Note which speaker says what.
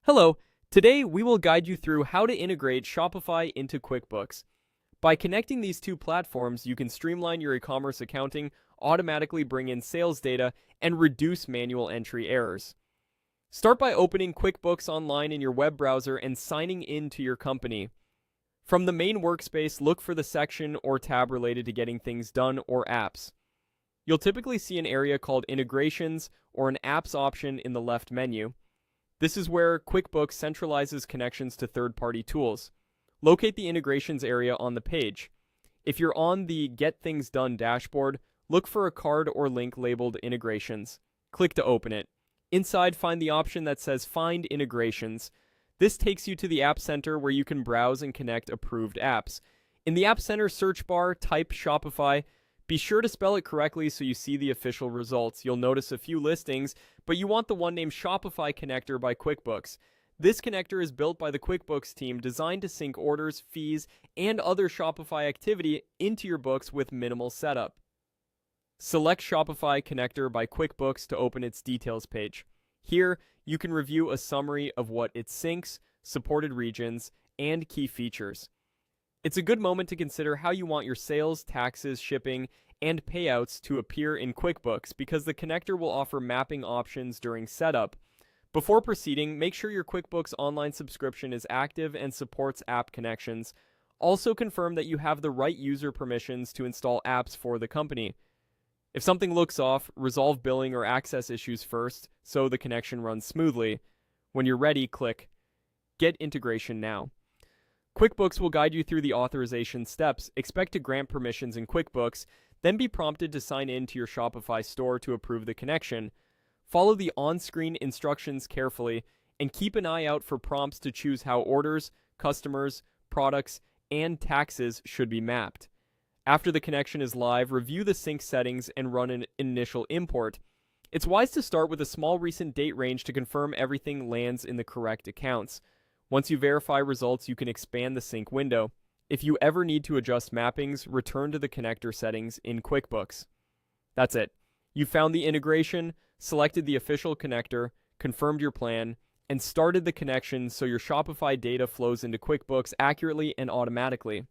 Speaker 1: Hello, today we will guide you through how to integrate Shopify into QuickBooks. By connecting these two platforms, you can streamline your e-commerce accounting, automatically bring in sales data, and reduce manual entry errors. Start by opening QuickBooks Online in your web browser and signing in to your company. From the main workspace, look for the section or tab related to getting things done or apps. You'll typically see an area called Integrations or an Apps option in the left menu. This is where QuickBooks centralizes connections to third-party tools. Locate the integrations area on the page. If you're on the Get Things Done dashboard, look for a card or link labeled Integrations. Click to open it. Inside, find the option that says Find Integrations. This takes you to the App Center where you can browse and connect approved apps. In the App Center search bar, type Shopify. Be sure to spell it correctly so you see the official results. You'll notice a few listings, but you want the one named Shopify Connector by QuickBooks. This connector is built by the QuickBooks team, designed to sync orders, fees, and other Shopify activity into your books with minimal setup. Select Shopify Connector by QuickBooks to open its details page. Here, you can review a summary of what it syncs, supported regions, and key features. It's a good moment to consider how you want your sales, taxes, shipping, and payouts to appear in QuickBooks because the connector will offer mapping options during setup. Before proceeding, make sure your QuickBooks Online subscription is active and supports app connections. Also confirm that you have the right user permissions to install apps for the company. If something looks off, resolve billing or access issues first so the connection runs smoothly. When you're ready, click Get Integration Now. QuickBooks will guide you through the authorization steps. Expect to grant permissions in QuickBooks, then be prompted to sign in to your Shopify store to approve the connection. Follow the on-screen instructions carefully, and keep an eye out for prompts to choose how orders, customers, products, and taxes should be mapped. After the connection is live, review the sync settings and run an initial import. It's wise to start with a small recent date range to confirm everything lands in the correct accounts. Once you verify results, you can expand the sync window. If you ever need to adjust mappings, return to the connector settings in QuickBooks. That's it. You found the integration, selected the official connector, confirmed your plan, and started the connection so your Shopify data flows into QuickBooks accurately and automatically.